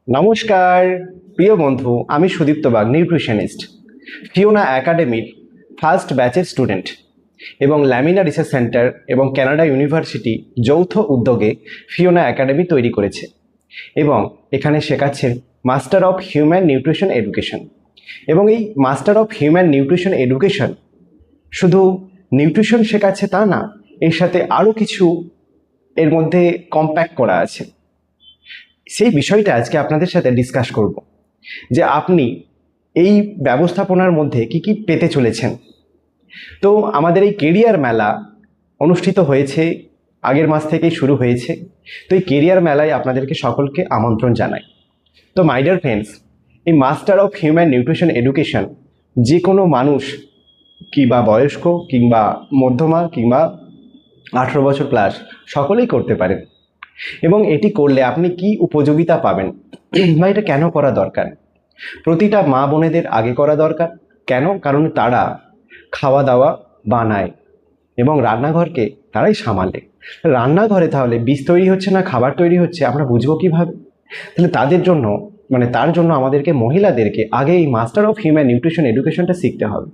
নমস্কার প্রিয় বন্ধু, আমি সুদীপ্ত বাগ, নিউট্রিশনিস্ট, ফিওনা একাডেমির ফার্স্ট ব্যাচের স্টুডেন্ট এবং ল্যামিনা রিসার্চ সেন্টার এবং কানাডা ইউনিভার্সিটি যৌথ উদ্যোগে ফিওনা একাডেমি তৈরি করেছে এবং এখানে শেখাচ্ছেন master of human nutrition education. এবং এই master of human nutrition education শুধু নিউট্রিশন শেখাচ্ছে তা না, এর সাথে আরও কিছু এর মধ্যে কম্প্যাক্ট করা আছে। সেই বিষয়টা আজকে আপনাদের সাথে ডিসকাস করব যে আপনি এই ব্যবস্থাপনার মধ্যে কি কি পেতে চলেছেন। তো আমাদের এই কেরিয়ার মেলা অনুষ্ঠিত হয়েছে, আগের মাস থেকেই শুরু হয়েছে। তো এই কেরিয়ার মেলায় আপনাদেরকে সকলকে আমন্ত্রণ জানাই। তো মাই ডিয়ার ফ্রেন্ডস, এই master of human nutrition education যে কোনো মানুষ, কিংবা বয়স্ক কিংবা মধ্যমা কিংবা 18 বছর প্লাস সকলেই করতে পারেন। এবং এটি করলে আপনি কি উপযোগিতা পাবেন বা এটা কেন করা দরকার? প্রতিটা মা বোনেদের আগে করা দরকার। কেন? কারণ তারা খাওয়া দাওয়া বানায় এবং রান্নাঘরকে তারাই সামালে। রান্নাঘরে তাহলে বীজ তৈরি হচ্ছে না খাবার তৈরি হচ্ছে, আমরা বুঝবো কীভাবে? তাহলে তাদের জন্য তার জন্য আমাদেরকে মহিলাদেরকে আগে এই মাস্টার অফ হিউম্যান নিউট্রিশন এডুকেশনটা শিখতে হবে।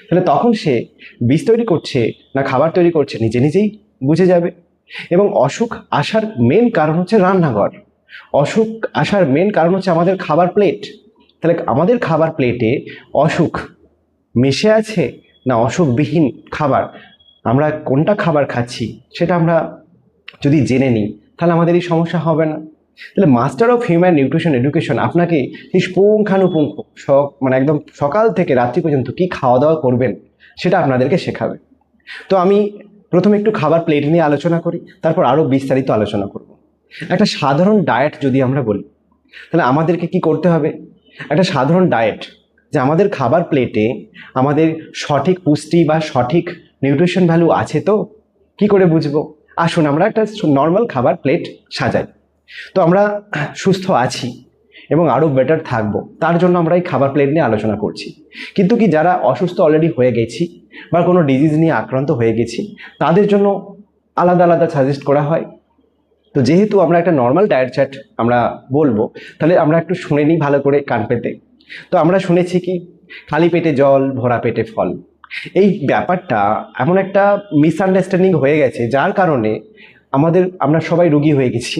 তাহলে তখন সে বীজ তৈরি করছে না খাবার তৈরি করছে নিজে নিজেই বুঝে যাবে। এবং অসুখ আসার মেন কারণ হচ্ছে রান্নাঘর, অসুখ আসার মেন কারণ হচ্ছে আমাদের খাবার প্লেট। তাহলে আমাদের খাবার প্লেটে অসুখ মিশে আছে না অসুখবিহীন খাবার, আমরা কোনটা খাবার খাচ্ছি সেটা আমরা যদি জেনে নিই তাহলে আমাদের এই সমস্যা হবে না। তাহলে master of human nutrition education আপনাকে এই পুঙ্খানুপুঙ্খ একদম সকাল থেকে রাত্রি পর্যন্ত কি খাওয়া দাওয়া করবেন সেটা আপনাদেরকে শেখাবে। তো আমি প্রথমে একটু খাবার প্লেট নিয়ে আলোচনা করি, তারপর আরও বিস্তারিত আলোচনা করব। একটা সাধারণ ডায়েট যদি আমরা বলি তাহলে আমাদেরকে কি করতে হবে? একটা সাধারণ ডায়েট যে আমাদের খাবার প্লেটে আমাদের সঠিক পুষ্টি বা সঠিক নিউট্রিশন ভ্যালু আছে তো কি করে বুঝবো? আসুন আমরা একটা নর্মাল খাবার প্লেট সাজাই। তো আমরা সুস্থ আছি এবং আরও বেটার থাকবো, তার জন্য আমরা এই খাবার প্লেট নিয়ে আলোচনা করছি। কিন্তু কি যারা অসুস্থ অলরেডি হয়ে গেছি বা কোনো ডিজিজ নিয়ে আক্রান্ত হয়ে গেছি তাদের জন্য আলাদা আলাদা সাজেস্ট করা হয়। তো যেহেতু আমরা একটা নর্মাল ডায়েট চার্ট আমরা বলবো, তাহলে আমরা একটু শুনে নিই ভালো করে কান পেতে। তো আমরা শুনেছি কি খালি পেটে জল ভরা পেটে ফল। এই ব্যাপারটা এমন একটা মিসআন্ডারস্ট্যান্ডিং হয়ে গেছে যার কারণে আমরা সবাই রোগী হয়ে গেছি।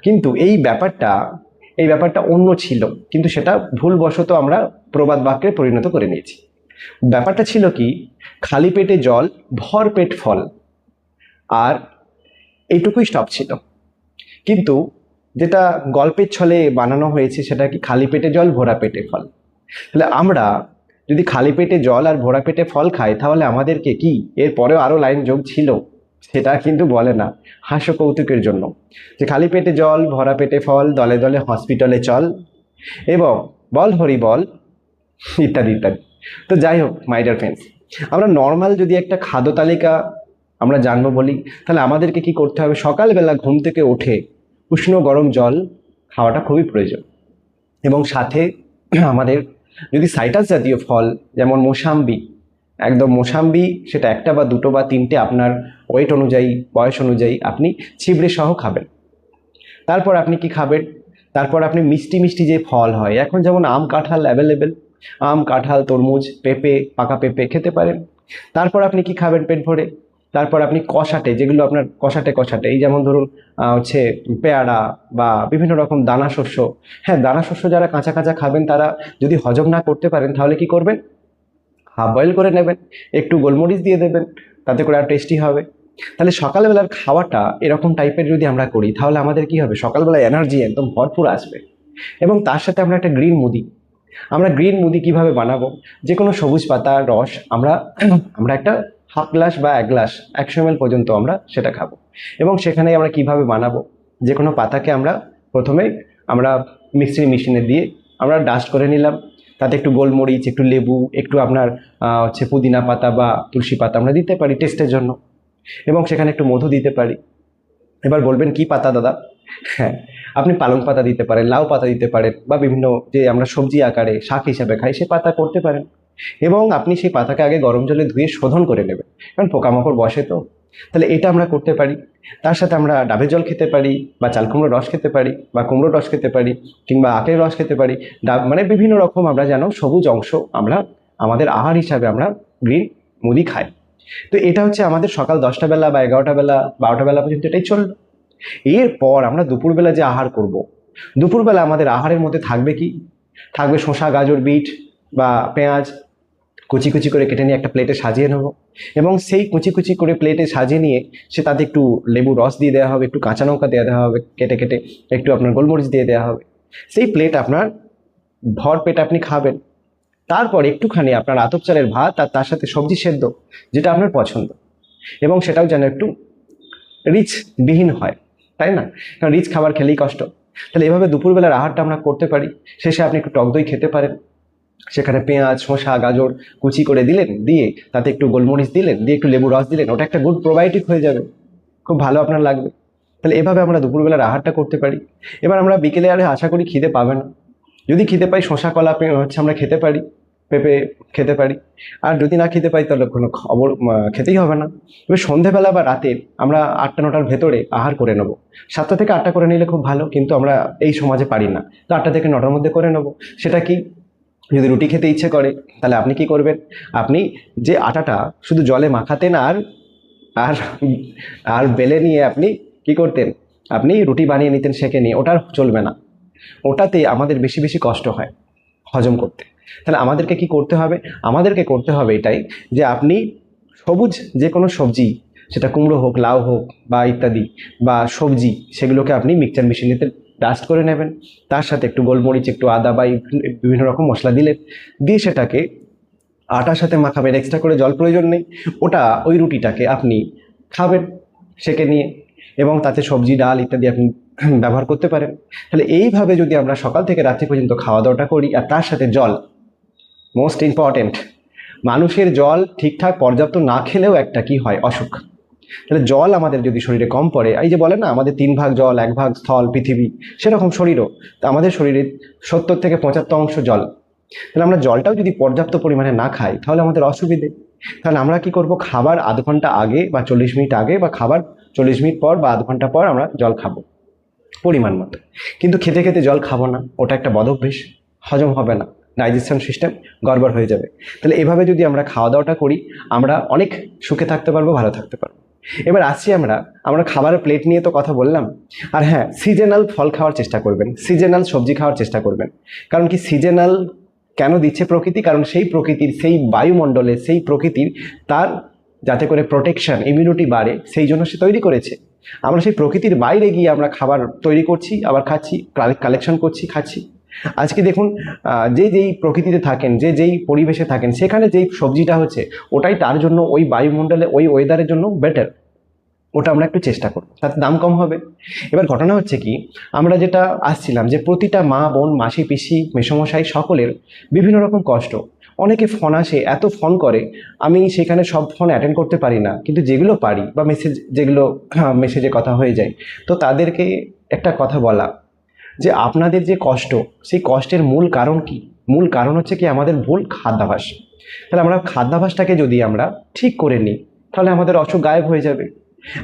কিন্তু এই ব্যাপারটা অন্য ছিল, কিন্তু সেটা ভুলবশত আমরা প্রবাদ বাক্যে পরিণত করে নিয়েছি। ব্যাপারটা ছিল কি খালি পেটে জল ভর পেট ফল, আর এইটুকুই স্টপ ছিল। কিন্তু যেটা গল্পের ছলে বানানো হয়েছে সেটা কি খালি পেটে জল ভরা পেটে ফল। তাহলে আমরা যদি খালি পেটে জল আর ভরা পেটে ফল খাই তাহলে আমাদেরকে কি এর পরেও আরও লাইন যোগ ছিল, সেটা কিন্তু বলে না, হাস্য কৌতুকের জন্য, যে খালি পেটে জল ভরা পেটে ফল, দলে দলে হসপিটালে চল এবং বল হরি বল ইত্যাদি ইত্যাদি। তো যাই হোক মাই ডিয়ার ফ্রেন্ডস, আমরা নর্মাল যদি একটা খাদ্য তালিকা আমরা জানবো বলি তাহলে আমাদেরকে কি করতে হবে? সকালবেলা ঘুম থেকে উঠে উষ্ণ গরম জল খাওয়াটা খুবই প্রয়োজন। এবং সাথে আমাদের যদি সাইট্রাস জাতীয় ফল যেমন মোসাম্বি, একদম মোসাম্বি, সেটা একটা বা দুটো বা তিনটে আপনার ওয়েট অনুযায়ী বয়স অনুযায়ী আপনি ছিবড়ে সহ খাবেন। তারপর আপনি কি খাবেন? তারপর আপনি মিষ্টি মিষ্টি যে ফল হয় এখন যেমন আম কাঁঠাল অ্যাভেলেবেল, আম কাঁঠাল তরমুজ পেঁপে পাকা পেঁপে খেতে পারেন। তারপর আপনি কি খাবেন পেট ভরে? তারপর আপনি কষাটে, যেগুলো আপনার কষাটে এই যেমন ধরুন হচ্ছে পেয়ারা বা বিভিন্ন রকম দানা শস্য। হ্যাঁ, দানা শস্য যারা কাঁচা কাঁচা খাবেন তারা যদি হজম না করতে পারেন তাহলে কি করবেন? হাফ বয়েল করে নেবেন, একটু গোলমরিচ দিয়ে দেবেন, তাতে করে আর টেস্টি হবে। তাহলে সকালবেলার খাওয়াটা এরকম টাইপের যদি আমরা করি তাহলে আমাদের কি হবে? সকালবেলা এনার্জি একদম ভরপুর আসবে। এবং তার সাথে আমরা একটা গ্রিন মুদি কিভাবে বানাবো? যে কোনো সবুজ পাতার রস আমরা একটা হাফ গ্লাস বা 1 গ্লাস 100 ml পর্যন্ত আমরা সেটা খাবো। এবং সেখানে আমরা কিভাবে বানাবো? যে কোনো পাতাকে প্রথমে আমরা মিক্সিং মেশিনে দিয়ে আমরা ডাস্ট করে নিলাম, তাতে একটু গোলমরিচ, একটু লেবু, একটু আপনার পুদিনা পাতা বা তুলসী পাতা আমরা দিতে পারি টেস্টের জন্য, এবং সেখানে একটু মধু দিতে পারি। এবার বলবেন কি পাতা দাদা? হ্যাঁ, আপনি পালং পাতা দিতে পারেন, লাউ পাতা দিতে পারেন, বা বিভিন্ন যে আমরা সবজি আকারে শাক হিসাবে খাই সে পাতা করতে পারেন। এবং আপনি সেই পাতাকে আগে গরম জলে ধুয়ে শোধন করে নেবেন, কারণ পোকামাকড় বসে তো। তাহলে এটা আমরা করতে পারি। তার সাথে আমরা ডাবের জল খেতে পারি, বা চাল কুমড়োর রস খেতে পারি, বা কুমড়োর রস খেতে পারি, কিংবা আখের রস খেতে পারি। মানে বিভিন্ন রকম আমরা যেন সবুজ অংশ আমরা আমাদের আহার হিসাবে আমরা গ্রিন মুদি খাই। তো এটা হচ্ছে আমাদের সকাল 10টা বেলা বা 11টা বেলা 12টা বেলা পর্যন্ত এটাই চললো। এরপর আমরা দুপুরবেলা যে আহার করব, দুপুরবেলা আমাদের আহারের মধ্যে থাকবে কি? থাকবে শসা, গাজর, বিট বা পেঁয়াজ কুচি কুচি করে কেটে নিয়ে একটা প্লেটে সাজিয়ে নেব, এবং সেই কুচি কুচি করে প্লেটে সাজিয়ে নিয়ে সে তাতে একটু লেবু রস দিয়ে দেওয়া হবে, একটু কাঁচা লঙ্কা দিয়ে দেওয়া হবে কেটে কেটে, একটু আপনার গোলমরিচ দিয়ে দেওয়া হবে। সেই প্লেট আপনার ভর পেট আপনি খাবেন। তারপর একটুখানি আপনার আতপ চালের ভাত আর তার সাথে সবজি সেদ্ধ, যেটা আপনার পছন্দ, এবং সেটাও যেন একটু রিচ বিহীন হয়, তাই না? কারণ রিচ খাবার খেলেই কষ্ট। তাহলে এভাবে দুপুরবেলার আহারটা আমরা করতে পারি। শেষে আপনি একটু টক দই খেতে পারেন, সেখানে পেঁয়াজ, শসা, গাজর কুচি করে দিলেন, দিয়ে তাতে একটু গোলমরিচ দিলেন, দিয়ে একটু লেবু রস দিলেন, ওটা একটা গুড প্রোবায়োটিক হয়ে যাবে, খুব ভালো আপনার লাগবে। তাহলে এভাবে আমরা দুপুরবেলার আহারটা করতে পারি। এবার আমরা বিকেলে আর আশা করি খিদে পাবে না। যদি খিদে পাই শসা, কলা হচ্ছে আমরা খেতে পারি, পেঁপে খেতে পারি। আর যদি না খেতে পাই তাহলে কোনো খবর খেতেই হবে না। এবার সন্ধেবেলা বা রাতে আমরা 8টা-9টার ভেতরে আহার করে নেব। 7টা থেকে 8টা করে নিলে খুব ভালো, কিন্তু আমরা এই সমাজে পারি না, তো 8টা থেকে 9টার মধ্যে করে নেব। সেটা কি? যদি রুটি খেতে ইচ্ছে করে তাহলে আপনি কি করবেন? আপনি যে আটাটা শুধু জলে মাখাতেন আর আর আর বেলে নিয়ে আপনি কি করতেন? আপনি রুটি বানিয়ে নিতেন সেঁকে নিয়ে, ওটা আর চলবে না। ওটাতে আমাদের বেশি বেশি কষ্ট হয় হজম করতে। তাহলে আমাদেরকে কি করতে হবে? আমাদেরকে করতে হবে এটাই, যে আপনি সবুজ যে কোনো সবজি, সেটা কুমড়ো হোক, লাউ হোক বা ইত্যাদি বা সবজি, সেগুলোকে আপনি মিক্সচার মেশিনেতে ডাস্ট করে নেবেন। তার সাথে একটু গোলমরিচ, একটু আদা বা বিভিন্ন রকম মশলা দিলেন, দিয়ে সেটাকে আটার সাথে মাখাবেন, এক্সট্রা করে জল প্রয়োজন নেই। ওটা ওই রুটিটাকে আপনি খাবেন সেঁকে নিয়ে, এবং তাতে সবজি, ডাল ইত্যাদি আপনি ব্যবহার করতে পারেন। তাহলে এইভাবে যদি আমরা সকাল থেকে রাত্রি পর্যন্ত খাওয়া দাওয়াটা করি, আর তার সাথে জল মোস্ট ইম্পর্টেন্ট। মানুষের জল ঠিকঠাক পর্যাপ্ত না খেলেও একটা কি হয়? অসুখ। তাহলে জল আমাদের যদি শরীরে কম পড়ে, এই যে বলে না আমাদের 3 ভাগ জল, 1 ভাগ স্থল পৃথিবী, সেরকম শরীরও। তো আমাদের শরীরে 70 থেকে 75 অংশ জল। তাহলে আমরা জলটাও যদি পর্যাপ্ত পরিমাণে না খাই তাহলে আমাদের অসুবিধে। তাহলে আমরা কি করব? খাবার আধ ঘন্টা আগে বা 40 মিনিট আগে, বা খাবার 40 মিনিট পর বা আধ ঘন্টা পর আমরা জল খাবো পরিমাণ মতো। কিন্তু খেতে খেতে জল খাবো না, ওটা একটা বদভ্যাস, হজম হবে না, ডাইজেশন সিস্টেম গড়বড় হয়ে যাবে। তাহলে এভাবে যদি আমরা খাওয়া দাওয়াটা করি, আমরা অনেক সুখে থাকতে পারবো, ভালো থাকতে পারবো। এবার আসছি আমরা আমরা খাবারের প্লেট নিয়ে তো কথা বললাম। আর হ্যাঁ, সিজনাল ফল খাওয়ার চেষ্টা করবেন, সিজনাল সবজি খাওয়ার চেষ্টা করবেন। কারণ কি সিজনাল কেন দিচ্ছে প্রকৃতি? কারণ সেই প্রকৃতির, সেই বায়ুমণ্ডলে, সেই প্রকৃতির তার যাতে করে প্রোটেকশন, ইমিউনিটি বাড়ে, সেই জন্য সে তৈরি করেছে। আমরা সেই প্রকৃতির বাইরে গিয়ে আমরা খাবার তৈরি করছি, আবার খাচ্ছি, কালেকশন করছি, খাচ্ছি। আজকে দেখুন, যে যেই প্রকৃতিতে থাকেন, যে যেই পরিবেশে থাকেন, সেখানে যেই সবজিটা হচ্ছে ওটাই তার জন্য, ওই বায়ুমণ্ডলে, ওই ওয়েদারের জন্য বেটার। ওটা আমরা একটু চেষ্টা করব, তাতে দাম কম হবে। এবার ঘটনা হচ্ছে কি, আমরা যেটা আসছিলাম, যে প্রতিটা মা, বোন, মাসি, পিসি, মেসোমশাই সকলের বিভিন্ন রকম কষ্ট। অনেকে ফোন আসে, এত ফোন করে, আমি সেখানে সব ফোন অ্যাটেন্ড করতে পারি না, কিন্তু যেগুলো পারি বা মেসেজ, যেগুলো মেসেজে কথা হয়ে যায়, তো তাদেরকে একটা কথা বলা, যে আপনাদের যে কষ্ট, সেই কষ্টের মূল কারণ কি? মূল কারণ হচ্ছে কি আমাদের ভুল খাদ্যাভ্যাস। তাহলে আমরা খাদ্যাভ্যাসটাকে যদি আমরা ঠিক করে নিই, তাহলে আমাদের অসুখ গায়েব হয়ে যাবে।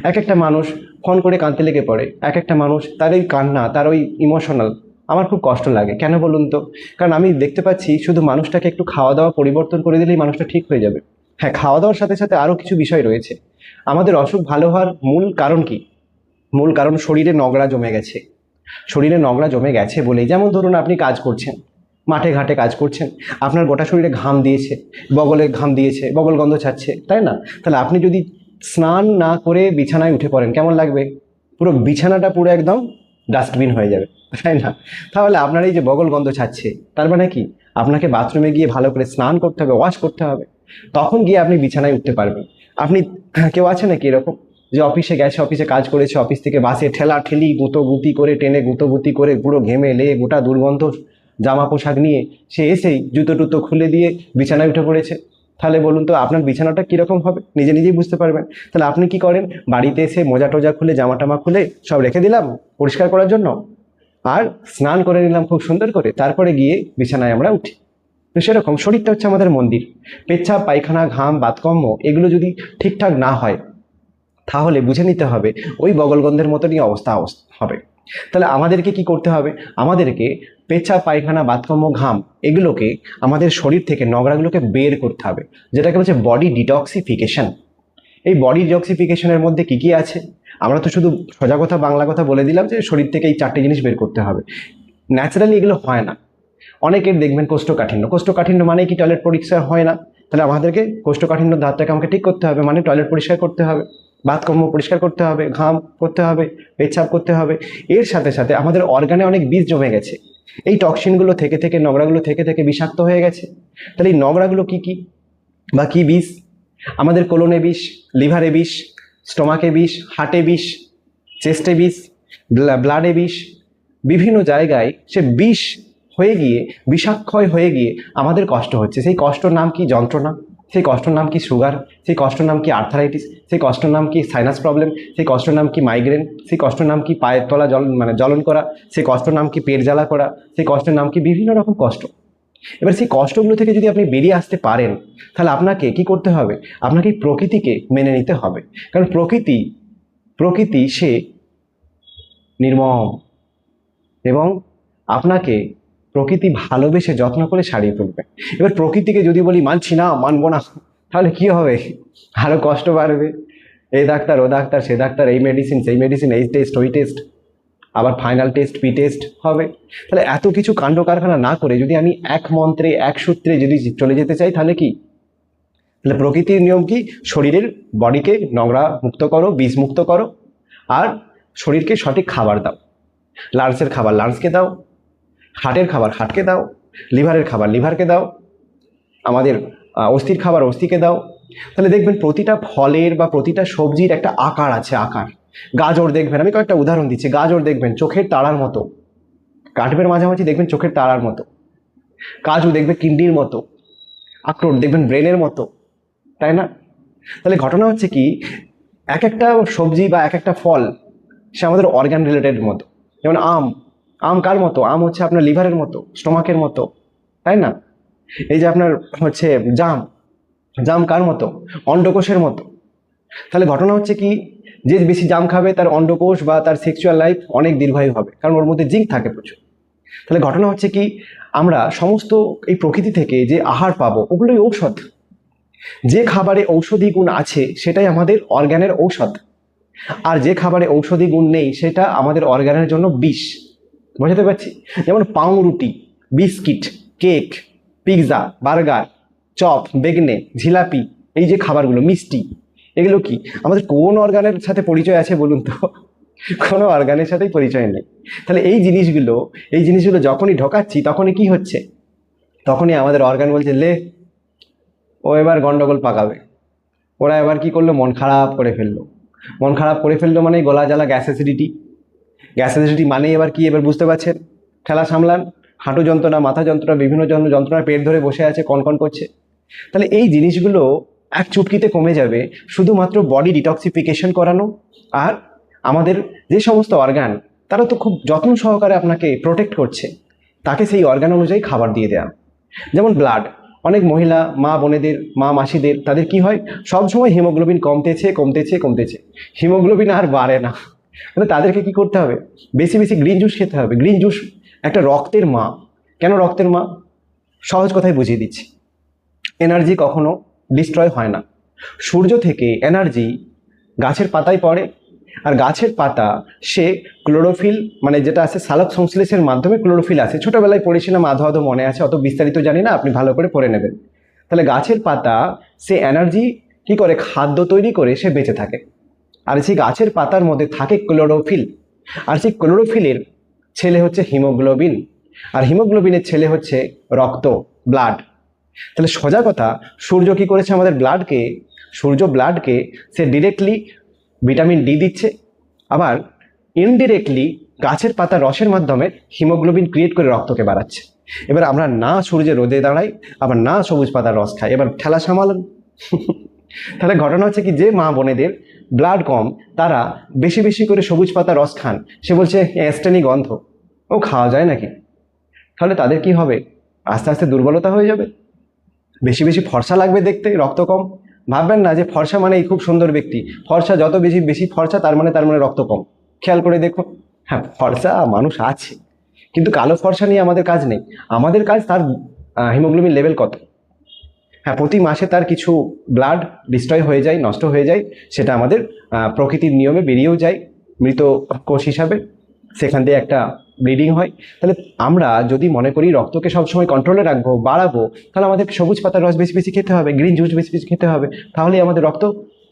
এক একটা মানুষ ফোন করে কাঁদতে লেগে পড়ে, এক একটা মানুষ তার ওই কান্না, তার ওই ইমোশনাল, আমার খুব কষ্ট লাগে। কেন বলুন তো? কারণ আমি দেখতে পাচ্ছি শুধু মানুষটাকে একটু খাওয়া দাওয়া পরিবর্তন করে দিলেই মানুষটা ঠিক হয়ে যাবে। হ্যাঁ, খাওয়া দাওয়ার সাথে সাথে আরও কিছু বিষয় রয়েছে। আমাদের অসুখ ভালো হওয়ার মূল কারণ কি? মূল কারণ শরীরে নোংরা জমে গেছে। শরীরে নোংরা জমে গেছে বলেই, যেমন ধরুন আপনি কাজ করছেন, মাঠে ঘাটে কাজ করছেন, আপনার গোটা শরীরে ঘাম দিয়েছে, বগলে ঘাম দিয়েছে, বগল গন্ধ ছাড়ছে, তাই না? তাহলে আপনি যদি স্নান না করে বিছানায় উঠে পড়েন, কেমন লাগবে? পুরো বিছানাটা পুরো একদম ডাস্টবিন হয়ে যাবে, তাই না? তাহলে আপনার এই যে বগল গন্ধ ছাড়ছে, তার মানে কি? আপনাকে বাথরুমে গিয়ে ভালো করে স্নান করতে হবে, ওয়াশ করতে হবে, তখন গিয়ে আপনি বিছানায় উঠতে পারবেন। আপনি, কেউ আছে নাকি এরকম, যে অফিসে গেছে, অফিসে কাজ করেছে, অফিস থেকে বাসে ঠেলা ঠেলি, গুঁতি করে টেনে, গুঁতি করে পুরো ঘেমে লেয়ে গোটা দুর্গন্ধ জামা পোশাক নিয়ে সে এসেই জুতো টুতো খুলে দিয়ে বিছানায় উঠে পড়েছে? তাহলে বলুন তো আপনার বিছানাটা কীরকম হবে? নিজে নিজেই বুঝতে পারবেন। তাহলে আপনি কি করেন? বাড়িতে এসে মোজা টোজা খুলে, জামা টামা খুলে সব রেখে দিলাম পরিষ্কার করার জন্য, আর স্নান করে নিলাম খুব সুন্দর করে, তারপরে গিয়ে বিছানায় আমরা উঠি। তো সেরকম শরীরটা হচ্ছে আমাদের মন্দির। পেচ্ছাপ, পায়খানা, ঘাম, বাতকর্ম এগুলো যদি ঠিকঠাক না হয়, তাহলে বুঝে নিতে হবে ওই বগলগন্ধের মতনই অবস্থা হবে। তাহলে আমাদেরকে কি করতে হবে? আমাদেরকে পেচ্ছাপ, পায়খানা, বাতকর্ম, ঘাম এগুলোকে আমাদের শরীর থেকে নোংরাগুলোকে বের করতে হবে, যেটাকে বলছে বডি ডিটক্সিফিকেশন। এই বডি ডিটক্সিফিকেশনের মধ্যে কি কি আছে? আমরা তো শুধু সোজা কথা বাংলা কথা বলে দিলাম যে শরীর থেকে এই 4টে জিনিস বের করতে হবে। ন্যাচারালি এগুলো হয় না। অনেকের দেখবেন কোষ্ঠকাঠিন্য মানে কি টয়লেট পরিষ্কার হয় না। তাহলে আমাদেরকে কোষ্ঠকাঠিন্য ধাপটাকে আমাকে ঠিক করতে হবে, মানে টয়লেট পরিষ্কার করতে হবে, বাতকর্ম পরিষ্কার করতে হবে, ঘাম করতে হবে, পেচ্ছাপ করতে হবে। এর সাথে সাথে আমাদের অর্গানে অনেক বিষ জমে গেছে, এই টক্সিনগুলো থেকে থেকে নোংরাগুলো থেকে থেকে বিষাক্ত হয়ে গেছে। তাহলে এই নোংরাগুলো কি কি বা কি বিষ? আমাদের কোলনে বিষ, লিভারে বিষ, স্টোমাকে বিষ, হার্টে বিষ, চেস্টে বিষ, ব্লাডে বিষ, বিভিন্ন জায়গায় সে বিষ হয়ে গিয়ে বিষাক্ষয় হয়ে গিয়ে আমাদের কষ্ট হচ্ছে। সেই কষ্টর নাম কি? যন্ত্রণা। সেই কষ্টর নাম কি? সুগার। সেই কষ্টর নাম কি? আর্থারাইটিস। সেই কষ্টর নাম কি? Sinus problem. সেই কষ্টর নাম কি? মাইগ্রেন। সেই কষ্টর নাম কি? পায়ের তলা জ্বলন করা। সেই কষ্টর নাম কি? পেট জ্বালা করা। সেই কষ্টের নাম কি? বিভিন্ন রকম কষ্ট। এবার সেই কষ্টগুলো থেকে যদি আপনি বেরিয়ে আসতে পারেন, তাহলে আপনাকে কি করতে হবে? আপনাকে প্রকৃতিকে মেনে নিতে হবে। কারণ প্রকৃতি সে নির্মম, এবং আপনাকে প্রকৃতি ভালোবেসে যত্ন করে সারিয়ে তুলবে। এবার প্রকৃতিকে যদি বলি মানছি না, মানবো না, তাহলে কি হবে? আরো কষ্ট বাড়বে। এই ডাক্তার, ও ডাক্তার, সে ডাক্তার, এই মেডিসিন, সেই মেডিসিন, এই টেস্ট, ওই টেস্ট, আবার ফাইনাল টেস্ট, পি টেস্ট হবে। তাহলে এত কিছু কাণ্ড কারখানা না করে যদি আমি এক মন্ত্রে, এক সূত্রে যদি চলে যেতে চাই, তাহলে কি? তাহলে প্রকৃতির নিয়ম কি? শরীরের বডিকে নোংরা মুক্ত করো, বিষ মুক্ত করো, আর শরীরকে সঠিক খাবার দাও। লাঞ্চের খাবার লাঞ্চকে দাও, হার্টের খাবার হার্টকে দাও, লিভারের খাবার লিভারকে দাও, আমাদের অস্থির খাবার অস্থিকে দাও। তাহলে দেখবেন প্রতিটা ফলের বা প্রতিটা সবজির একটা আকার আছে, আকার। গাজর দেখবেন, আমি কয়েকটা উদাহরণ দিচ্ছি। গাজর দেখবেন চোখের তারার মতো, কাঠবের মাঝামাঝি দেখবেন চোখের তারার মতো। কাজু দেখবে কিডনির মতো, আখরোট দেখবেন ব্রেনের মতো, তাই না? তাহলে ঘটনা হচ্ছে কি, এক একটা সবজি বা এক একটা ফল সে আমাদের অর্গান রিলেটেড মতো। যেমন আম কার মতো? আম হচ্ছে আপনার লিভারের মতো, স্টোমাকের মতো, তাই না? এই যে আপনার হচ্ছে জাম কার মতো? অন্ডকোষের মতো। তাহলে ঘটনা হচ্ছে কি, যে বেশি জাম খাবে তার অন্ডকোষ বা তার সেক্সুয়াল লাইফ অনেক দীর্ঘায়ু হবে, কারণ ওর মধ্যে জিঙ্ক থাকে প্রচুর। তাহলে ঘটনা হচ্ছে কি, আমরা সমস্ত এই প্রকৃতি থেকে যে আহার পাবো ওগুলোই ঔষধ। যে খাবারে ঔষধি গুণ আছে সেটাই আমাদের অর্গানের ঔষধ, আর যে খাবারে ঔষধি গুণ নেই সেটা আমাদের অর্গানের জন্য বিষ। বুঝতে পারছি? যেমন পাউরুটি, biscuit, cake, pizza, burger, chop, বেগনে, জিলাপি, এই যে খাবারগুলো, মিষ্টি, এগুলো কি আমাদের কোন অর্গানের সাথে পরিচয় আছে বলুন তো? কোনো অর্গানের সাথেই পরিচয় নেই। তাহলে এই জিনিসগুলো যখনই ঢোকাচ্ছি তখনই কি হচ্ছে? তখনই আমাদের অর্গান বলছে, লে ও এবার গন্ডগোল পাকাবে। ওরা এবার কি করলো? মন খারাপ করে ফেললো। মন খারাপ করে ফেললো মানে গলা জ্বালা, গ্যাস অ্যাসিডিটি মানেই এবার কি? এবার বুঝতে পারছেন? ঠেলা সামলান, হাঁটু যন্ত্রণা, মাথা যন্ত্রণা, বিভিন্ন যন্ত্রণা, পেট ধরে বসে আছে, কনকন করছে। তাহলে এই জিনিসগুলো এক চুটকিতে কমে যাবে শুধুমাত্র বডি ডিটক্সিফিকেশন করানো। আর আমাদের যে সমস্ত অর্গান, তারা তো খুব যত্ন সহকারে আপনাকে প্রোটেক্ট করছে, তাকে সেই অর্গান অনুযায়ী খাবার দিয়ে দেওয়া। যেমন ব্লাড, অনেক মহিলা মা বোনেদের, মা মাসিদের, তাদের কি হয়? সবসময় হিমোগ্লোবিন কমতেছে, হিমোগ্লোবিন আর বাড়ে না। মানে তাদেরকে কি করতে হবে? বেশি বেশি গ্রিন জুস খেতে হবে। গ্রিন জুস একটা রক্তের মা। কেন রক্তের মা? সহজ কথায় বুঝিয়ে দিচ্ছি। এনার্জি কখনো ডিস্ট্রয় হয় না। সূর্য থেকে এনার্জি গাছের পাতায় পড়ে, আর গাছের পাতা সে ক্লোরোফিল, মানে যেটা আছে সালোক সংশ্লেষের মাধ্যমে ক্লোরোফিল আছে। ছোটবেলায় পড়েছিলাম, আধো আধো মনে আছে, অত বিস্তারিত জানি না, আপনি ভালো করে পড়ে নেবেন। তাহলে গাছের পাতা সে এনার্জি কি করে? খাদ্য তৈরি করে সে বেঁচে থাকে। আর সেই গাছের পাতার মধ্যে থাকে ক্লোরোফিল, আর সেই ক্লোরোফিলের ছেলে হচ্ছে হিমোগ্লোবিন, আর হিমোগ্লোবিনের ছেলে হচ্ছে রক্ত, ব্লাড। তাহলে সোজা কথা, সূর্য কি করেছে? আমাদের ব্লাডকে সে ডিরেক্টলি ভিটামিন ডি দিচ্ছে, আবার ইনডিরেক্টলি গাছের পাতা রসের মাধ্যমে হিমোগ্লোবিন ক্রিয়েট করে রক্তকে বাড়াচ্ছে। এবার আমরা না সূর্যে রোদে দাঁড়াই, আবার না সবুজ পাতার রস খাই, এবার ঠেলা সামালান। তাহলে ঘটনা হচ্ছে কি, যে মা বোনেদের ব্লাড কম, তারা বেশি বেশি করে সবুজ পাতার রস খান। সে বলছে অ্যাস্টেনি গন্ধ, ও খাওয়া যায় নাকি? তাহলে তাদের কি হবে? আস্তে আস্তে দুর্বলতা হয়ে যাবে, বেশি বেশি ফর্সা লাগবে দেখতে, রক্ত কম, ভাববেন না যে ফর্সা মানেই খুব সুন্দর ব্যক্তি, ফর্সা যত বেশি বেশি ফর্সা তার মানে রক্ত কম। খেয়াল করে দেখো, হ্যাঁ ফর্সা মানুষ আছে, কিন্তু কালো ফর্সা নিয়ে আমাদের কাজ নেই। আমাদের কাজ তার হিমোগ্লোবিন লেভেল কত। হ্যাঁ, প্রতি মাসে তার কিছু ব্লাড ডিস্ট্রয় হয়ে যায়, নষ্ট হয়ে যায়, সেটা আমাদের প্রকৃতির নিয়মে বেরিয়েও যায় মৃত কোষ হিসাবে, সেখান দিয়ে একটা ব্লিডিং হয়। তাহলে আমরা যদি মনে করি রক্তকে সবসময় কন্ট্রোলে রাখবো, বাড়াবো, তাহলে আমাদের সবুজ পাতার রস বেশি বেশি খেতে হবে, গ্রিন জুস বেশি বেশি খেতে হবে, তাহলেই আমাদের রক্ত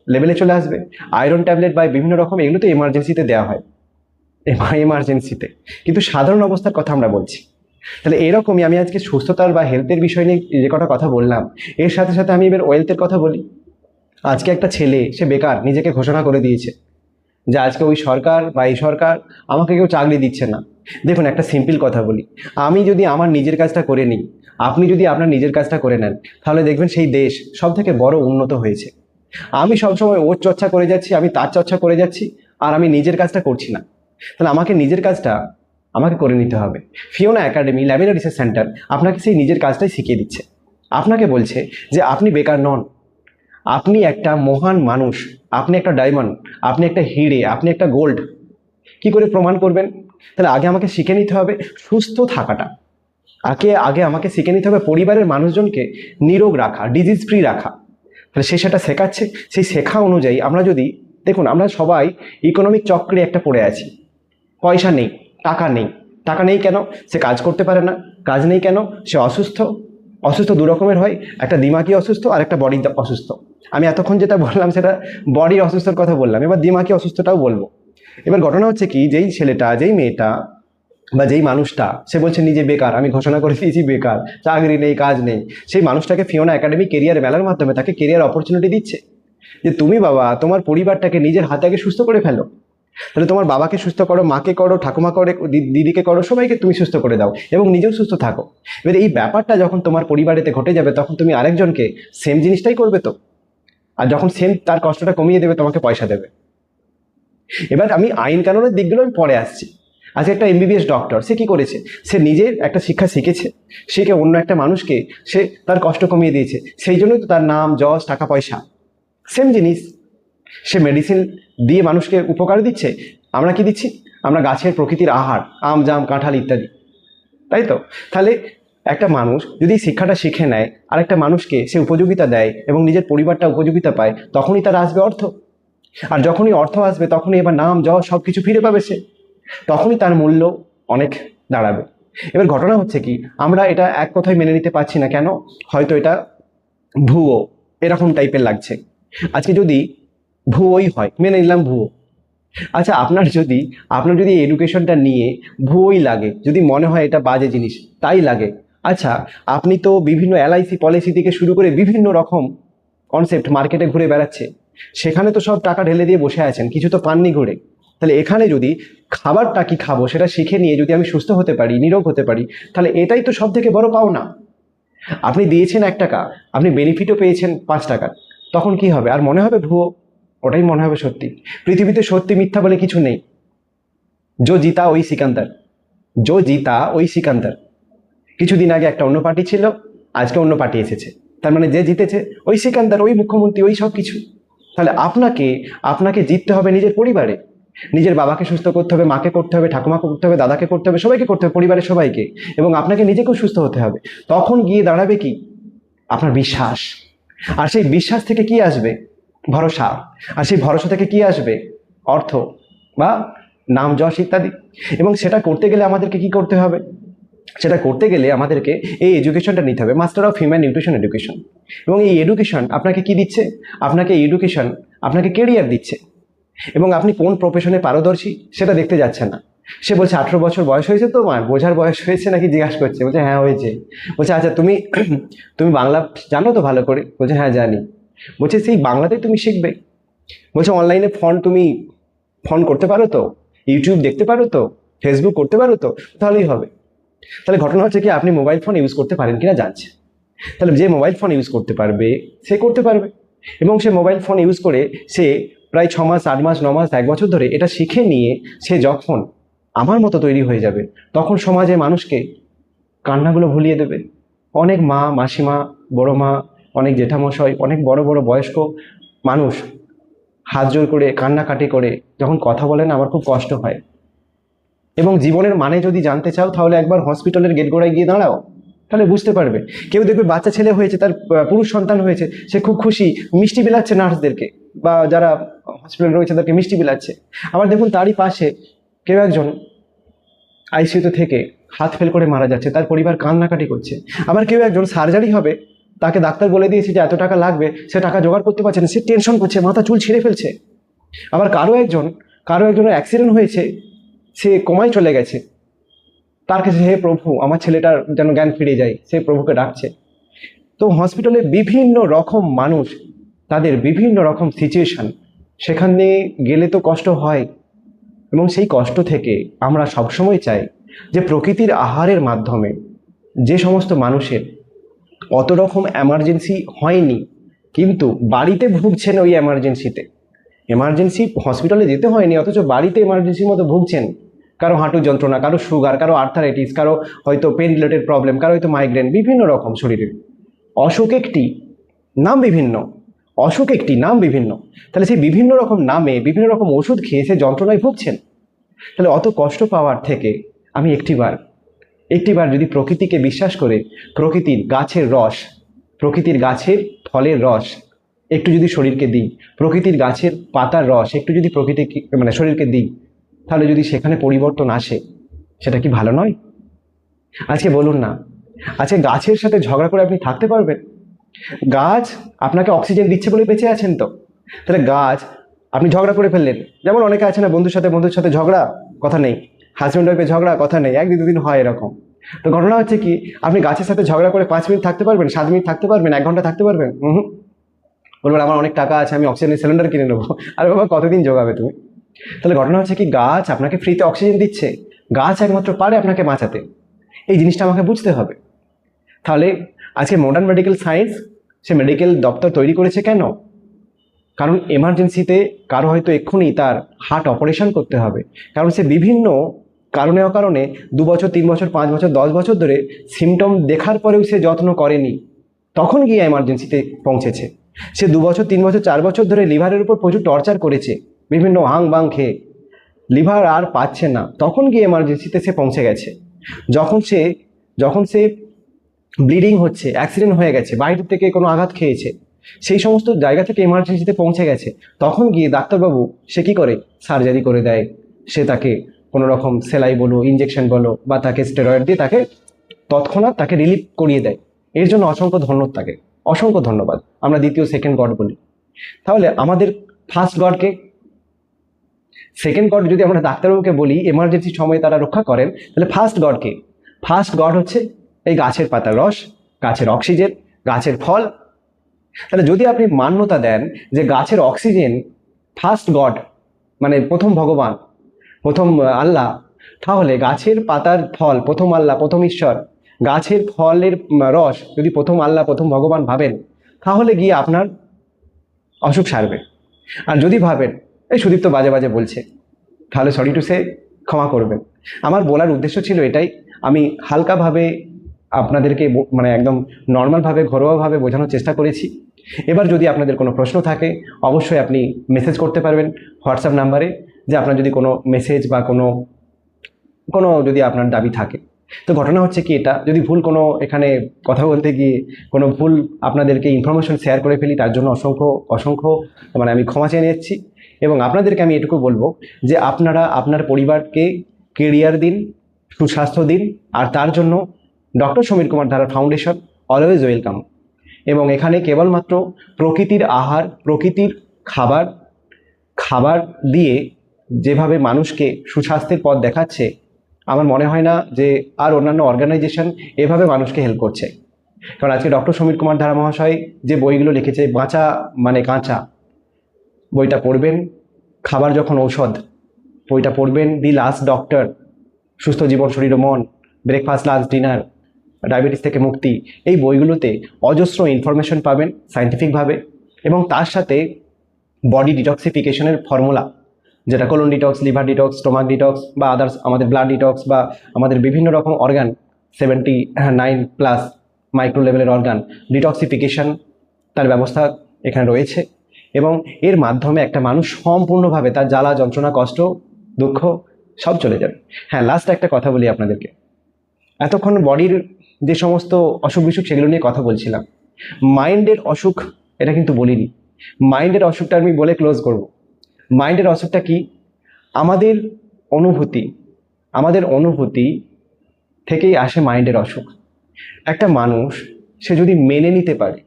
লেভেলে চলে আসবে। আয়রন ট্যাবলেট বা বিভিন্ন রকম এগুলো তো এমার্জেন্সিতে দেওয়া হয়, এমার্জেন্সিতে, কিন্তু সাধারণ অবস্থার কথা আমরা বলছি। তাহলে এরকমই আমি আজকে সুস্থতার বা হেলথের বিষয় নিয়ে যে কটা কথা বললাম, এর সাথে সাথে আমি এবার ওয়েলথের কথা বলি। আজকে একটা ছেলে, সে বেকার, নিজেকে ঘোষণা করে দিয়েছে যে আজকে ওই সরকার বা এই সরকার আমাকে কেউ চাকরি দিচ্ছে না। দেখুন, একটা সিম্পল কথা বলি, আমি যদি আমার নিজের কাজটা করে নিই, আপনি যদি আপনার নিজের কাজটা করে নেন, তাহলে দেখবেন সেই দেশ সব থেকে বড় উন্নত হয়েছে। আমি সবসময় ওর চর্চা করে যাচ্ছি, আমি তার চর্চা করে যাচ্ছি, আর আমি নিজের কাজটা করছি না। তাহলে আমাকে নিজের কাজটা আমাকে করে নিতে হবে। Fiona academy lamina research centre আপনাকে সেই নিজের কাজটাই শিখিয়ে দিচ্ছে। আপনাকে বলছে যে আপনি বেকার নন, আপনি একটা মহান মানুষ, আপনি একটা ডায়মন্ড, আপনি একটা হিরে, আপনি একটা গোল্ড। কি করে প্রমাণ করবেন? তাহলে আগে আমাকে শিখে নিতে হবে সুস্থ থাকাটা। আগে আমাকে শিখে নিতে হবে পরিবারের মানুষজনকে নিরোগ রাখা, ডিজিজ ফ্রি রাখা। তাহলে সে সেটা শেখাচ্ছে। সেই শেখা অনুযায়ী আমরা যদি দেখুন, আমরা সবাই ইকোনমিক চক্রে একটা পড়ে আছি। পয়সা নেই, টাকা নেই। টাকা নেই কেন? সে কাজ করতে পারে না। কাজ নেই কেন? সে অসুস্থ। অসুস্থ দু রকমের হয়, একটা দিমাগি অসুস্থ আর একটা বডি অসুস্থ। আমি এতক্ষণ যেটা বললাম সেটা বডির অসুস্থর কথা বললাম, এবার দিমাগি অসুস্থটাও বলবো। এবার ঘটনা হচ্ছে কি, যেই ছেলেটা, যেই মেয়েটা বা যেই মানুষটা সে বলছে নিজে বেকার, আমি ঘোষণা করে দিয়েছি বেকার, চাকরি নেই, কাজ নেই, সেই মানুষটাকে ফিওনা একাডেমি কেরিয়ার মেলার মাধ্যমে তাকে কেরিয়ার অপরচুনিটি দিচ্ছে যে তুমি বাবা তোমার পরিবারটাকে নিজের হাতে আগে সুস্থ করে ফেলো। তাহলে তোমার বাবাকে সুস্থ করো, মাকে করো, ঠাকুমা করে, দিদিকে করো, সবাইকে তুমি সুস্থ করে দাও এবং নিজেও সুস্থ থাকো। এবার এই ব্যাপারটা যখন তোমার পরিবারেতে ঘটে যাবে, তখন তুমি আরেকজনকে সেম জিনিসটাই করবে তো। আর যখন সেম তার কষ্টটা কমিয়ে দেবে, তোমাকে পয়সা দেবে। এবার আমি আইন কানুনের দিকগুলো আমি পরে আসছি। আজকে একটা এমবিবিএস ডক্টর, সে কি করেছে? সে নিজের একটা শিক্ষা শিখেছে, শিখে অন্য একটা মানুষকে সে তার কষ্ট কমিয়ে দিয়েছে, সেই জন্যই তো তার নাম, যশ, টাকা পয়সা। সেম জিনিস, সে মেডিসিন দিয়ে মানুষকে উপকার দিচ্ছে। আমরা কি দিচ্ছি? আমরা গাছের প্রকৃতির আহার, আম, জাম, কাঁঠাল ইত্যাদি, তাই তো? তাহলে একটা মানুষ যদি শিক্ষাটা শিখে নেয়, আর একটা মানুষকে সে উপযোগিতা দেয় এবং নিজের পরিবারটা উপযোগিতা পায়, তখনই তার আসবে অর্থ। আর যখনই অর্থ আসবে, তখনই এবার নাম, যশ সব কিছু ফিরে পাবে সে, তখনই তার মূল্য অনেক দাঁড়াবে। এবার ঘটনা হচ্ছে কি, আমরা এটা এক কথায় মেনে নিতে পারছি না কেন? হয়তো এটা ভুয়ো এরকম টাইপের লাগছে। আজকে যদি ভুয়োই হয়, মেনে নিলাম ভুয়ো। আচ্ছা, আপনার যদি এডুকেশনটা নিয়ে ভুয়োই লাগে, যদি মনে হয় এটা বাজে জিনিস, তাই লাগে, আচ্ছা, আপনি তো বিভিন্ন এলআইসি পলিসি থেকে শুরু করে বিভিন্ন রকম কনসেপ্ট মার্কেটে ঘুরে বেড়াচ্ছে, সেখানে তো সব টাকা ঢেলে দিয়ে বসে আছেন, কিছু তো পাননি ঘুরে। তাহলে এখানে যদি খাবারটা কি খাবো সেটা শিখে নিয়ে যদি আমি সুস্থ হতে পারি, নিরোগ হতে পারি, তাহলে এটাই তো সব থেকে বড় পাওনা। আপনি দিয়েছেন 1 টাকা, আপনি বেনিফিটও পেয়েছেন 5 টাকার, তখন কি হবে? আর মনে হবে ভুয়ো? ওটাই মনে হবে সত্যি। পৃথিবীতে সত্যি মিথ্যা বলে কিছু নেই। জো জিতা ওই সিকান্দার, জো জিতা ওই সিকান্দার। কিছুদিন আগে একটা অন্য পার্টি ছিল, আজকে অন্য পার্টি এসেছে, তার মানে যে জিতেছে ওই সিকান্দার, ওই মুখ্যমন্ত্রী, ওই সব কিছু। তাহলে আপনাকে জিততে হবে নিজের পরিবারে। নিজের বাবাকে সুস্থ করতে হবে, মাকে করতে হবে, ঠাকুমাকে করতে হবে, দাদাকে করতে হবে, সবাইকে করতে হবে, পরিবারের সবাইকে। এবং আপনাকে নিজেকেও সুস্থ হতে হবে। তখন গিয়ে দাঁড়াবে কি? আপনার বিশ্বাস। আর সেই বিশ্বাস থেকে কি আসবে? ভরসা। আর সেই ভরসা থেকে কি আসবে? অর্থ বা নাম, যশ ইত্যাদি। এবং সেটা করতে গেলে আমাদেরকে কি করতে হবে? সেটা করতে গেলে আমাদেরকে এই এডুকেশনটা নিতে হবে, master of human nutrition education. এবং এই এডুকেশন আপনাকে কি দিচ্ছে? আপনাকে কেরিয়ার দিচ্ছে। এবং আপনি কোন প্রফেশনে পারদর্শী সেটা দেখতে যাচ্ছেন না। সে বলছে 18 বছর বয়স হয়েছে তোমার, বোঝার বয়স হয়েছে নাকি জিজ্ঞাসা করছে। বলছে হ্যাঁ হয়েছে। বলছে আচ্ছা তুমি তুমি বাংলা জানো তো ভালো করে? বলছে হ্যাঁ জানি। বলছে সেই বাংলাতেই তুমি শিখবে। বলছে অনলাইনে তুমি ফোন করতে পারো তো, ইউটিউব দেখতে পারো তো, ফেসবুক করতে পারো তো, তাহলেই হবে। তাহলে ঘটনা হচ্ছে কি, আপনি মোবাইল ফোন ইউজ করতে পারেন কিনা জানছে। তাহলে যে মোবাইল ফোন ইউজ করতে পারবে সে করতে পারবে। এবং সে মোবাইল ফোন ইউজ করে সে প্রায় 6 মাস, 8 মাস, 9 মাস, 1 বছর ধরে এটা শিখে নিয়ে সে যখন আমার মতো তৈরি হয়ে যাবে, তখন সমাজে মানুষকে কান্নাগুলো ভুলিয়ে দেবে। অনেক মা, মাসিমা, বড় মা, অনেক জেঠামশাই, অনেক বড় বড় বয়স্ক মানুষ হাত জোর করে কান্নাকাটি করে যখন কথা বলেন, আমার খুব কষ্ট হয়। এবং জীবনের মানে যদি জানতে চাও তাহলে একবার হসপিটালের গেট গোড়ায় গিয়ে দাঁড়াও, তাহলে বুঝতে পারবে। কেউ দেখবে বাচ্চা ছেলে হয়েছে, তার পুরুষ সন্তান হয়েছে, সে খুব খুশি, মিষ্টি বিলাচ্ছে নার্সদেরকে বা যারা হসপিটালে রয়েছে তাদেরকে মিষ্টি বিলাচ্ছে। আবার দেখুন তারই পাশে কেউ একজন আইসিইউতে থেকে হাত ফেল করে মারা যাচ্ছে, তার পরিবার কান্নাকাটি করছে। আবার কেউ একজন সার্জারি হবে, তাকে ডাক্তার বলে দিয়েছে যে এত টাকা লাগবে, সে টাকা জোগাড় করতে পারছে না, সে টেনশন করছে, মাথা চুল ছিঁড়ে ফেলছে। আবার কারো একজনের অ্যাক্সিডেন্ট হয়েছে, সে কোমায় চলে গেছে, তার কাছে হে প্রভু আমার ছেলেটার যেন জ্ঞান ফিরে যায়, সে প্রভুকে ডাকছে। তো হসপিটালে বিভিন্ন রকম মানুষ, তাদের বিভিন্ন রকম সিচুয়েশন, সেখানে গেলে তো কষ্ট হয়। এবং সেই কষ্ট থেকে আমরা সবসময় চাই যে প্রকৃতির আহারের মাধ্যমে যে সমস্ত মানুষের অত রকম এমার্জেন্সি হয়নি কিন্তু বাড়িতে ভুগছেন ওই এমার্জেন্সি হসপিটালে যেতে হয়নি, অথচ বাড়িতে এমার্জেন্সির মতো ভুগছেন, কারো হাঁটু যন্ত্রণা, কারো সুগার, কারো আর্থারাইটিস, কারো হয়তো পেন রিলেটেড প্রবলেম, কারো হয়তো মাইগ্রেন, বিভিন্ন রকম শরীরের অসুখ একটি, নাম বিভিন্ন, অসুখ একটি, নাম বিভিন্ন। তাহলে সেই বিভিন্ন রকম নামে বিভিন্ন রকম ওষুধ খেয়ে সে যন্ত্রণায় ভুগছেন। তাহলে অত কষ্ট পাওয়ার থেকে আমি একটিবার যদি প্রকৃতিকে বিশ্বাস করে প্রকৃতির গাছের রস, প্রকৃতির গাছের ফলের রস একটু যদি শরীরকে দিই, প্রকৃতির গাছের পাতার রস একটু যদি প্রকৃতিকে শরীরকে দিই, তাহলে যদি সেখানে পরিবর্তন আসে, সেটা কি ভালো নয়? আজকে বলুন না, আজকে গাছের সাথে ঝগড়া করে আপনি থাকতে পারবেন? গাছ আপনাকে অক্সিজেন দিচ্ছে বলে বেঁচে আছেন তো। তাহলে গাছ, আপনি ঝগড়া করে ফেললেন, যেমন অনেকে আছে না, বন্ধুর সাথে ঝগড়া, কথা নেই, হাজব্যান্ড ওয়াইফের ঝগড়া, কথা নেই, একদিন দুদিন হয় এরকম। তো ঘটনা হচ্ছে কি, আপনি গাছের সাথে ঝগড়া করে 5 মিনিট থাকতে পারবেন, 7 মিনিট থাকতে পারবেন, 1 ঘন্টা থাকতে পারবেন? বলবেন আমার অনেক টাকা আছে, আমি অক্সিজেনের সিলিন্ডার কিনে নেবো। আর বাবা কতদিন যোগাবে তুমি? তাহলে ঘটনা হচ্ছে কি, গাছ আপনাকে ফ্রিতে অক্সিজেন দিচ্ছে, গাছ একমাত্র পারে আপনাকে বাঁচাতে। এই জিনিসটা আমাকে বুঝতে হবে। তাহলে আজকে মডার্ন মেডিকেল সায়েন্স সে মেডিকেল দপ্তর তৈরি করেছে কেন? কারণ এমার্জেন্সিতে কারো হয়তো এক্ষুনি তার হার্ট অপারেশন করতে হবে, কারণ সে বিভিন্ন কারণে অকারণে 2 বছর 3 বছর 5 বছর 10 বছর ধরে সিমটম দেখার পরেও সে যত্ন করেনি, তখন গিয়ে এমার্জেন্সিতে পৌঁছেছে। সে 2 বছর 3 বছর 4 বছর ধরে লিভারের উপর প্রচুর টর্চার করেছে, বিভিন্ন হাং বাং খেয়ে লিভার আর পাচ্ছে না, তখন গিয়ে এমার্জেন্সিতে সে পৌঁছে গেছে। যখন সে ব্লিডিং হচ্ছে, অ্যাক্সিডেন্ট হয়ে গেছে, বাইরে থেকে কোনো আঘাত খেয়েছে, সেই সমস্ত জায়গা থেকে এমার্জেন্সিতে পৌঁছে গেছে, তখন গিয়ে ডাক্তারবাবু সে কী করে? সার্জারি করে দেয়। সে তাকে কোনো রকম সেলাই বলো, ইঞ্জেকশন বলো, বা তাকে স্টেরয়েড দিয়ে তাকে তৎক্ষণাৎ তাকে রিলিফ করিয়ে দেয়। এর জন্য অসংখ্য ধন্যবাদ তাকে, অসংখ্য ধন্যবাদ। আমরা দ্বিতীয় সেকেন্ড গড বলি। তাহলে আমাদের ফার্স্ট গডকে, সেকেন্ড গড যদি আমরা ডাক্তারবাবুকে বলি এমার্জেন্সির সময় তারা রক্ষা করেন, তাহলে ফার্স্ট গডকে, ফার্স্ট গড হচ্ছে এই গাছের পাতার রস, গাছের অক্সিজেন, গাছের ফল। তাহলে যদি আপনি মান্যতা দেন যে গাছের অক্সিজেন ফার্স্ট গড, মানে প্রথম ভগবান, প্রথম আল্লাহ, তাহলে গাছের পাতার ফল প্রথম আল্লাহ, প্রথম ঈশ্বর, গাছের ফলের রস যদি প্রথম আল্লাহ, প্রথম ভগবান ভাবেন, তাহলে গিয়ে আপনার অসুখ সারবে। আর যদি ভাবেন এই সুদীপ্ত বাজে বাজে বলছে, তাহলে সরি টু সে, ক্ষমা করবেন। আমার বলার উদ্দেশ্য ছিল এটাই, আমি হালকাভাবে আপনাদেরকে একদম নর্মালভাবে, ঘরোয়াভাবে বোঝানোর চেষ্টা করেছি। এবার যদি আপনাদের কোনো প্রশ্ন থাকে অবশ্যই আপনি মেসেজ করতে পারবেন হোয়াটসঅ্যাপ নাম্বারে, যে আপনার যদি কোনো মেসেজ বা কোনো যদি আপনার দাবি থাকে। তো ঘটনা হচ্ছে কি, এটা যদি ভুল কোনো এখানে কথা বলতে গিয়ে কোনো ভুল আপনাদেরকে ইনফরমেশন শেয়ার করে ফেলি, তার জন্য অসংখ্য আমি ক্ষমা চেয়ে নিচ্ছি। এবং আপনাদেরকে আমি এটুকু বলবো যে আপনারা আপনার পরিবারকে কেরিয়ার দিন, সুস্বাস্থ্য দিন, আর তার জন্য ডক্টর সমীর কুমার ধারা ফাউন্ডেশন অলওয়েজ ওয়েলকাম। এবং এখানে কেবলমাত্র প্রকৃতির আহার, প্রকৃতির খাবার দিয়ে যেভাবে মানুষকে সুস্বাস্থ্যের পথ দেখাচ্ছে, আমার মনে হয় না যে আর অন্যান্য অর্গানাইজেশন এভাবে মানুষকে হেল্প করছে। কারণ আজকে ডক্টর সমীর কুমার ধারা মহাশয় যে বইগুলো লিখেছে, বাঁচা মানে কাঁচা, বইটা পড়বেন, খাবার যখন ঔষধ, বইটা পড়বেন, দি লাস্ট ডক্টর, সুস্থ জীবন শরীর ও মন, ব্রেকফাস্ট লাঞ্চ ডিনার, ডায়াবেটিস থেকে মুক্তি, এই বইগুলোতে অজস্র ইনফরমেশন পাবেন সায়েন্টিফিকভাবে। এবং তার সাথে বডি ডিটক্সিফিকেশনের ফর্মুলা, যেটা colon detox, liver detox, stomach detox, বা আদার্স আমাদের ব্লাড ডিটক্স, বা আমাদের বিভিন্ন রকম অর্গান 79+ মাইক্রো লেভেলের অর্গান ডিটক্সিফিকেশন তার ব্যবস্থা এখানে রয়েছে, এবং এর মাধ্যমে একটা মানুষ সম্পূর্ণভাবে তার জ্বালা যন্ত্রণা কষ্ট দুঃখ সব চলে যাবে। হ্যাঁ, লাস্ট একটা কথা বলি আপনাদেরকে। এতক্ষণ বডির যে সমস্ত অসুখ বিসুখ সেগুলো নিয়ে কথা বলছিলাম, মাইন্ডের অসুখ এটা কিন্তু বলিনি। মাইন্ডের অসুখটা আমি বলে ক্লোজ করব। মাইন্ডের অসুখটা কি? আমাদের অনুভূতি, আমাদের অনুভূতি থেকেই আসে মাইন্ডের অসুখ। একটা মানুষ সে যদি মেনে নিতে পারে,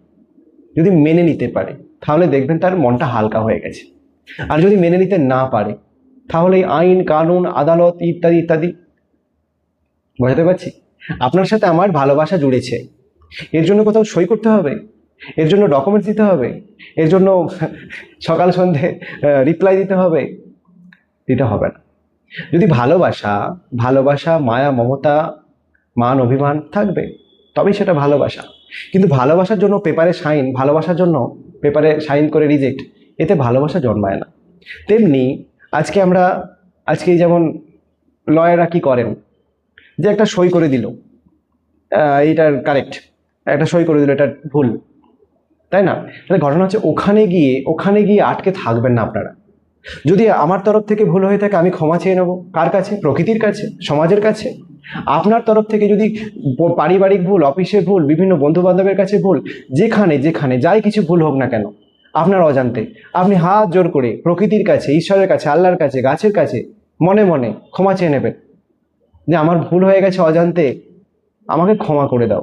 যদি মেনে নিতে পারে তাহলে দেখবেন তার মনটা হালকা হয়ে গেছে। আর যদি মেনে নিতে না পারে তাহলে আইন কানুন আদালত ইত্যাদি ইত্যাদি, বোঝাতে পারছি? আপনার সাথে আমার ভালোবাসা জুড়েছে, এর জন্য কোথাও সই করতে হবে, এর জন্য ডকুমেন্টস দিতে হবে, এর জন্য সকাল সন্ধে রিপ্লাই দিতে হবে? দিতে হবে না। যদি ভালোবাসা, ভালোবাসা মায়া মমতা মান অভিমান থাকবে তবেই সেটা ভালোবাসা। কিন্তু ভালোবাসার জন্য পেপারে সাইন, ভালোবাসার জন্য পেপারে সাইন করে রিজেক্ট, এতে ভালোবাসা জন্মায় না। তেমনি আজকে যেমন লয়াররা কি করেন, যে একটা সই করে দিল এইটার কারেক্ট, একটা সই করে দিল এটা ভুল, তাই না? তাহলে ঘটনা হচ্ছে ওখানে গিয়ে আটকে থাকবেন না আপনারা। যদি আমার তরফ থেকে ভুল হয়ে থাকে আমি ক্ষমা চেয়ে নেবো। কার কাছে? প্রকৃতির কাছে, সমাজের কাছে। আপনার তরফ থেকে যদি পারিবারিক ভুল, অফিসের ভুল, বিভিন্ন বন্ধু বান্ধবের কাছে ভুল, যেখানে যাই কিছু ভুল হোক না কেন, আপনার অজান্তে আপনি হাত জোর করে প্রকৃতির কাছে, ঈশ্বরের কাছে, আল্লাহর কাছে, গাছের কাছে মনে মনে ক্ষমা চেয়ে নেবেন যে আমার ভুল হয়ে গেছে অজান্তে, আমাকে ক্ষমা করে দাও।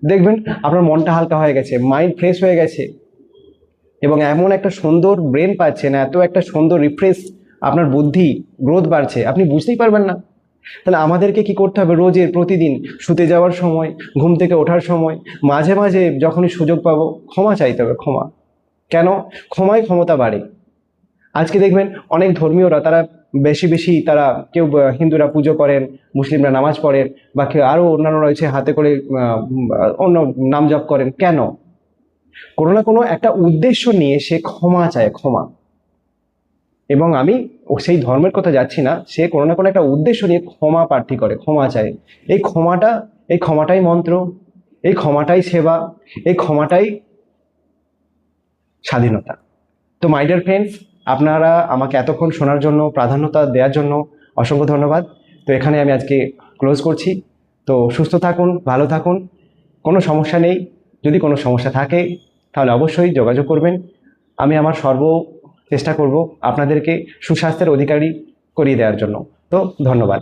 দেখবেন আপনার মনটা হালকা হয়ে গেছে, মাইন্ড ফ্রেশ হয়ে গেছে, এবং এমন একটা সুন্দর ব্রেন পাচ্ছেন, এত একটা সুন্দর রিফ্রেশ, আপনার বুদ্ধি গ্রোথ বাড়ছে, আপনি বুঝতেই পারবেন না। তাহলে আমাদেরকে কি করতে হবে? রোজের প্রতিদিন শুতে যাওয়ার সময়, ঘুম থেকে ওঠার সময়, মাঝে মাঝে যখনই সুযোগ পাবো ক্ষমা চাইতে হবে। ক্ষমা কেন? ক্ষমায় ক্ষমতা বাড়ে। আজকে দেখবেন অনেক ধর্মীয়রা তারা বেশি তারা কেউ হিন্দুরা পুজো করেন, মুসলিমরা নামাজ পড়েন, বা কেউ আরও অন্যান্য রয়েছে হাতে করে অন্য নাম জপ করেন। কেন? কোনো না কোনো একটা উদ্দেশ্য নিয়ে সে ক্ষমা চায়, ক্ষমা। এবং আমি সেই ধর্মের কথা যাচ্ছি না, সে কোনো না কোনো একটা উদ্দেশ্য নিয়ে ক্ষমা প্রার্থী করে, ক্ষমা চায়। এই ক্ষমাটাই মন্ত্র, এই ক্ষমাটাই সেবা, এই ক্ষমাটাই স্বাধীনতা। তো মাই ডিয়ার ফ্রেন্ডস, আপনারা আমাকে এতক্ষণ শোনার জন্য, প্রাধান্যতা দেওয়ার জন্য অসংখ্য ধন্যবাদ। তো এখানে আমি আজকে ক্লোজ করছি। তো সুস্থ থাকুন, ভালো থাকুন, কোনো সমস্যা নেই। যদি কোনো সমস্যা থাকে তাহলে অবশ্যই যোগাযোগ করবেন। আমি আমার চেষ্টা করব আপনাদেরকে সুস্বাস্থ্যের অধিকারী করিয়ে দেওয়ার জন্য। তো ধন্যবাদ।